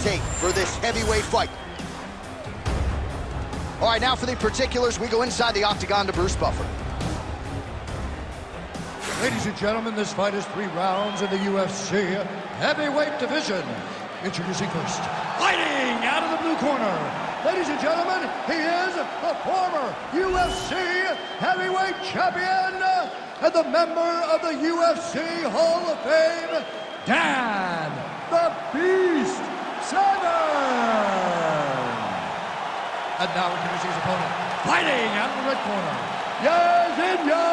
take for this heavyweight fight. All right, now for the particulars, we go inside the octagon to Bruce Buffer. Ladies and gentlemen, this fight is 3 rounds in the UFC heavyweight division. Introducing first, fighting out of the blue corner. Ladies and gentlemen, he is the former UFC heavyweight champion and the member of the UFC Hall of Fame, Dan the Beast Severn. And now introducing his opponent, fighting out of the red corner, JAIRZINHO,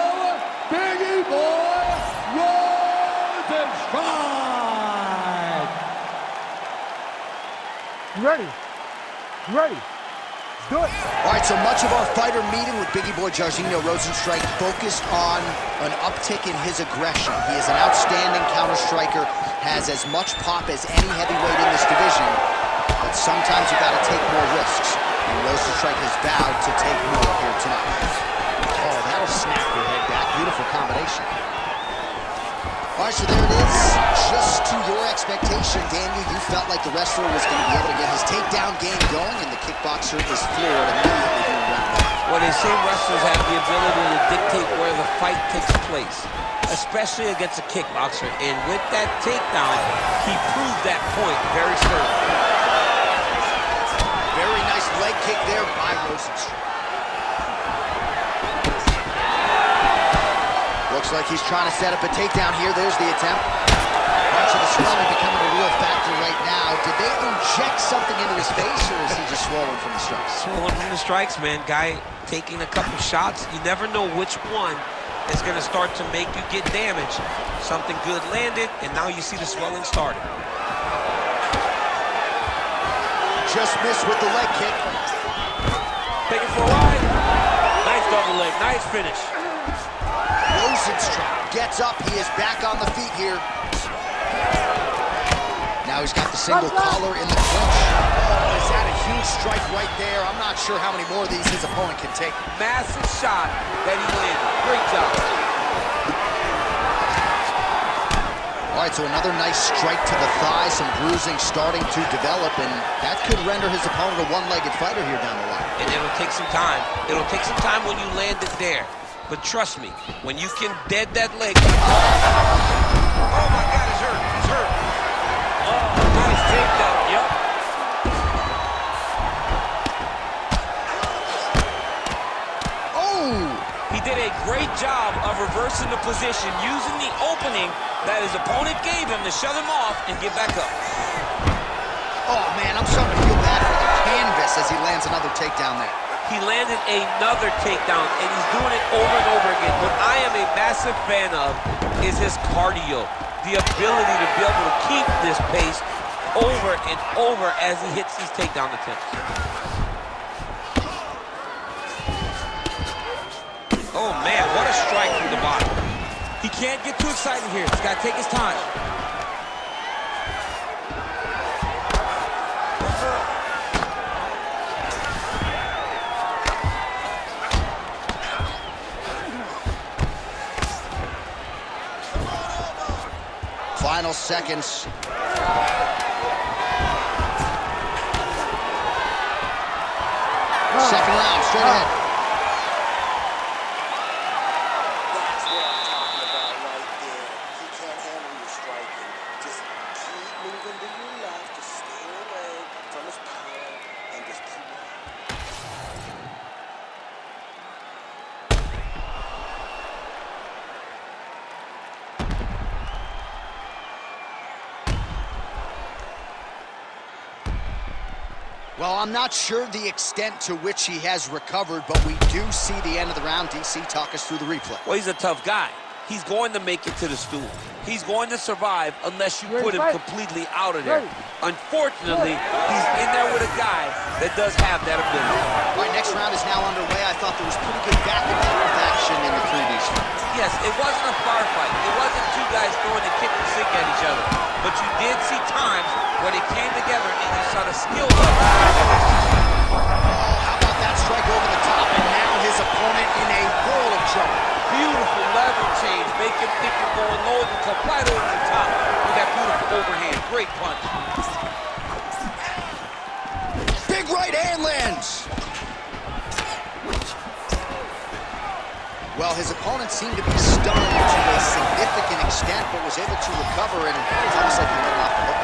Biggie Boy, Rozenstruik. You ready? You ready? Let's do it. All right, so much of our fighter meeting with Biggie Boy JAIRZINHO Rozenstruik focused on an uptick in his aggression. He is an outstanding counter striker, has as much pop as any heavyweight in this division, but sometimes you gotta take more risks. And Rozenstruik has vowed to take more here tonight. Oh, that'll snap your head back. Beautiful combination. All right, so there it is. Just to your expectation, Daniel, you felt like the wrestler was going to be able to get his takedown game going, and the kickboxer is floored immediately during round 1. Well, they say wrestlers have the ability to dictate where the fight takes place, especially against a kickboxer. And with that takedown, he proved that point very firmly. Very nice leg kick there by Rozenstruik. Looks like he's trying to set up a takedown here. There's the attempt. Much of the swelling becoming a real factor right now. Did they inject something into his face, or is he just swollen from the strikes? Swollen from the strikes, man. Guy taking a couple shots. You never know which one is going to start to make you get damaged. Something good landed, and now you see the swelling starting. Just missed with the leg kick. Take it for a ride. Nice double leg. Nice finish. Rozenstruik gets up. He is back on the feet here. Now he's got the single collar in the clinch. Oh, is that a huge strike right there? I'm not sure how many more of these his opponent can take. Massive shot that he landed. Great job. All right, so another nice strike to the thigh. Some bruising starting to develop, and that could render his opponent a one-legged fighter here down the line. And it'll take some time. It'll take some time when you land it there. But trust me, when you can dead that leg. Oh my God, it's hurt. It's hurt. Oh, nice takedown. Yep. Oh! He did a great job of reversing the position, using the opening that his opponent gave him to shut him off and get back up. Oh man, I'm starting to feel bad for the canvas as he lands another takedown there. He landed another takedown, and he's doing it over and over again. What I am a massive fan of is his cardio, the ability to be able to keep this pace over and over as he hits these takedown attempts. Oh man, what a strike from the bottom. He can't get too excited here. He's got to take his time. Final seconds. Second round, straight ahead. That's what I'm talking about right there. He can't handle your striking. Just keep moving to your left. Just stay away from his power and just keep moving. Well, I'm not sure the extent to which he has recovered, but we do see the end of the round. DC, talk us through the replay. Well, he's a tough guy. He's going to make it to the stool. He's going to survive unless you put him completely out of there. Unfortunately, he's in there with a guy that does have that ability. All right, next round is now underway. I thought there was pretty good back and forth action in the previous one. Yes, it wasn't a firefight. It wasn't two guys throwing the kick and sink at each other. But you did see times where they came together and you saw the skill level. How about that strike over the top? And now his opponent in a world of trouble. Beautiful level change. Make him think you're going low and come right over the top with that beautiful overhand. Great punch. Right hand lands. Well, his opponent seemed to be stunned to a significant extent, but was able to recover, and it's almost like he let him off the hook.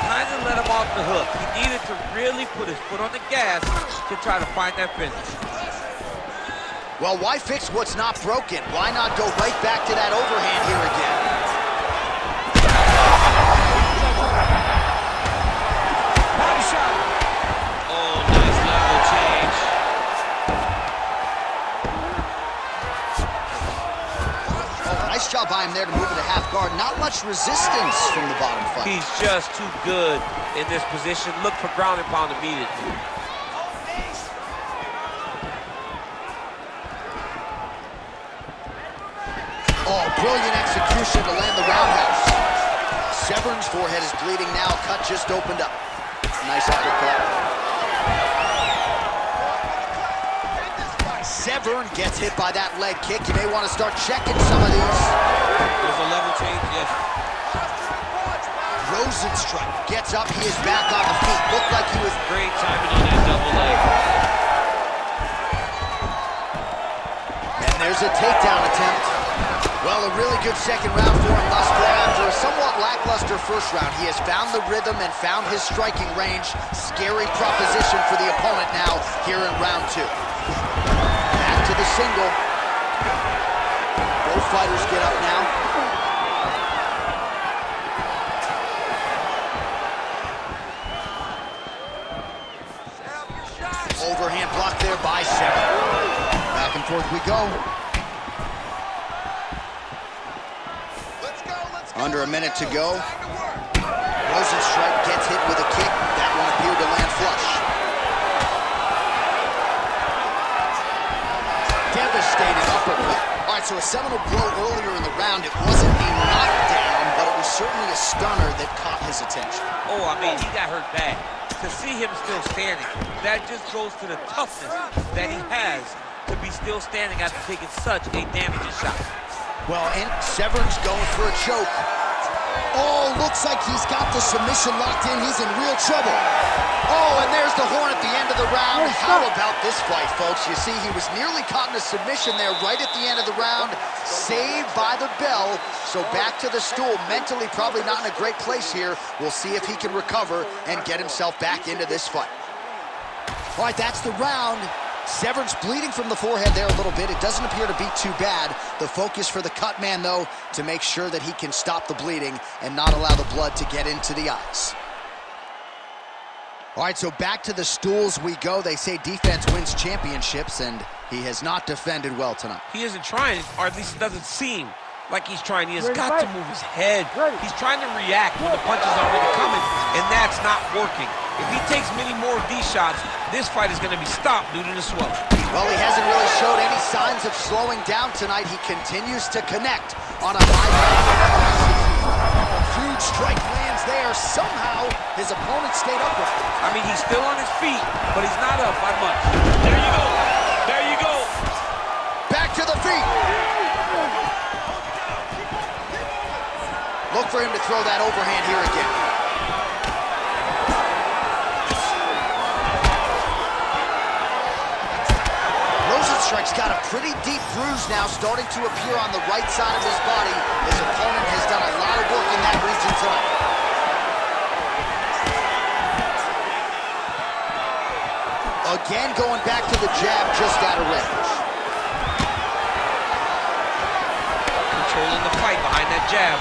Kind of let him off the hook. He needed to really put his foot on the gas to try to find that finish. Well, why fix what's not broken? Why not go right back to that overhand here again? Body shot. Oh, nice level change. Oh, nice job by him there to move it to half guard. Not much resistance from the bottom fight. He's just too good in this position. Look for ground and pound immediately. Oh, brilliant execution to land the roundhouse. Severn's forehead is bleeding now. Cut just opened up. Nice uppercut. Severn gets hit by that leg kick. You may want to start checking some of these. There's a level change, yes. Rozenstruik gets up. He is back on the feet. Looked like he was... Great timing on that double leg. And there's a takedown attempt. Well, a really good second round for him thus far. After a somewhat lackluster first round, he has found the rhythm and found his striking range. Scary proposition for the opponent now here in round two. Back to the single. Both fighters get up now. Overhand block there by Severn. Back and forth we go. Under a minute to go. Rozenstruik gets hit with a kick. That one appeared to land flush. Devastating uppercut. All right, so a seminal blow earlier in the round. It wasn't a knockdown, but it was certainly a stunner that caught his attention. Oh, I mean, he got hurt bad. To see him still standing, that just goes to the toughness that he has to be still standing after taking such a damaging shot. Well, and Severn's going for a choke. Oh, looks like he's got the submission locked in. He's in real trouble. Oh, and there's the horn at the end of the round. How about this fight, folks? You see, he was nearly caught in a submission there right at the end of the round. Saved by the bell. So back to the stool. Mentally, probably not in a great place here. We'll see if he can recover and get himself back into this fight. All right, that's the round. Severn's bleeding from the forehead there a little bit. It doesn't appear to be too bad. The focus for the cut man, though, to make sure that he can stop the bleeding and not allow the blood to get into the eyes. All right, so back to the stools we go. They say defense wins championships, and he has not defended well tonight. He isn't trying, or at least it doesn't seem like he's trying. He has got to move his head. He's trying to react when the punch is already coming, and that's not working. If he takes many more of these shots, this fight is going to be stopped due to the swelling. Well, he hasn't really showed any signs of slowing down tonight. He continues to connect on a high level. Huge strike lands there. Somehow, his opponent stayed upright. I mean, he's still on his feet, but he's not up by much. There you go. There you go. Back to the feet. Look for him to throw that overhand here again. Rozenstruik's got a pretty deep bruise now starting to appear on the right side of his body. His opponent has done a lot of work in that region tonight. Again, going back to the jab just out of range. Controlling the fight behind that jab.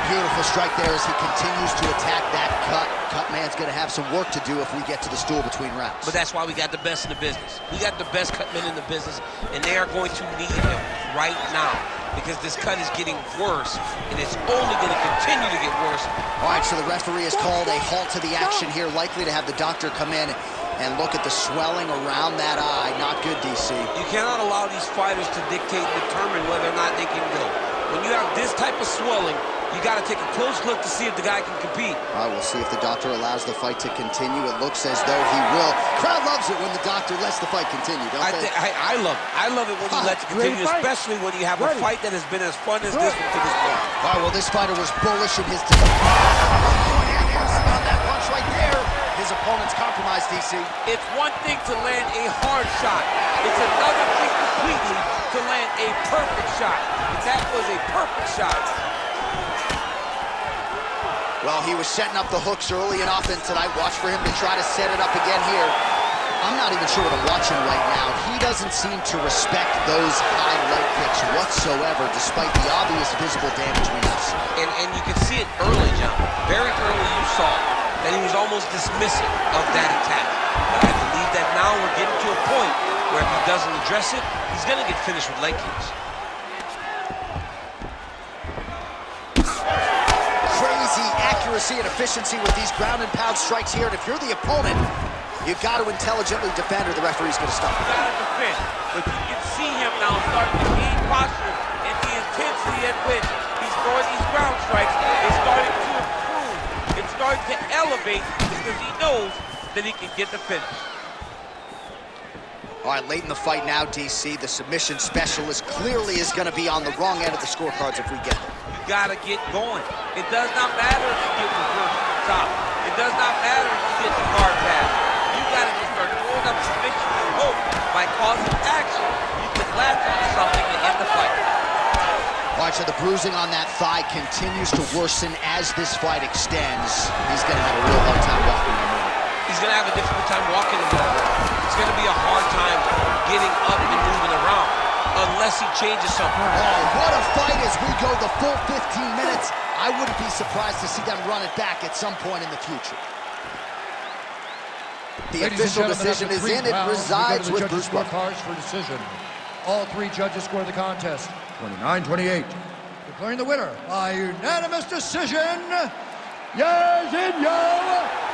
Beautiful strike there as he continues to attack that cut. Cut man's going to have some work to do if we get to the stool between rounds. But that's why we got the best in the business. We got the best cut men in the business, and they are going to need him right now because this cut is getting worse, and it's only going to continue to get worse. All right, so the referee has called a halt to the action here, likely to have the doctor come in and look at the swelling around that eye. Not good, DC. You cannot allow these fighters to dictate and determine whether or not they can go. When you have this type of swelling, you got to take a close look to see if the guy can compete. All right, we'll see if the doctor allows the fight to continue. It looks as though he will. Crowd loves it when the doctor lets the fight continue, don't they? I love it. I love it when he lets it continue, especially when you have a fight that has been as fun as this one to this point. All right, well, this fighter was bullish in his on that punch right there. His opponent's compromised, DC. DC. It's one thing to land a hard shot. It's another thing completely to land a perfect shot. And that was a perfect shot. Well, he was setting up the hooks early and often tonight. Watch for him to try to set it up again here. I'm not even sure what I'm watching right now. He doesn't seem to respect those high leg kicks whatsoever, despite the obvious visible damage we now see. And you can see it early, John. Very early you saw that he was almost dismissive of that attack. But I believe that now we're getting to a point where if he doesn't address it, he's going to get finished with leg kicks. Crazy accuracy and efficiency with these ground and pound strikes here. And if you're the opponent, you've got to intelligently defend or the referee's going to stop. You got to defend. But you can see him now starting to gain posture, and the intensity at which he's throwing these ground strikes is starting to improve. It's starting to elevate because he knows that he can get the finish. All right, late in the fight now, DC. The submission specialist clearly is going to be on the wrong end of the scorecards if we get them. You got to get going. It does not matter if you get reversed from the top. It does not matter if you get the hard pass. You got to just start throwing up submissions and hope by causing action you can latch on something to end the fight. All right, so the bruising on that thigh continues to worsen as this fight extends. He's going to have a real hard time walking him over. He's going to have a difficult time walking him over. It's going to be a hard time getting up and moving around unless he changes something. Oh, what a fight as we go the full 15 minutes. I wouldn't be surprised to see them run it back at some point in the future. The official decision is in. It resides with Bruce Buffer. Scorecards for decision. All three judges score the contest 29-28. Declaring the winner by unanimous decision, JAIRZINHO,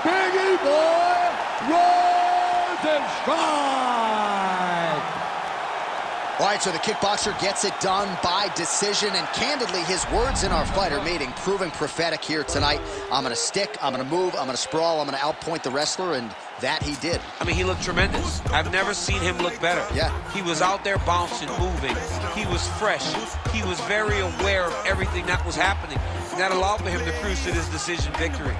Biggie Boy, Rozenstruik. All right, so the kickboxer gets it done by decision, and candidly, his words in our fighter meeting proving prophetic here tonight. I'm going to stick, I'm going to move, I'm going to sprawl, I'm going to outpoint the wrestler, and that he did. I mean, he looked tremendous. I've never seen him look better. Yeah. He was out there bouncing, moving. He was fresh. He was very aware of everything that was happening. And that allowed for him to cruise to this decision victory.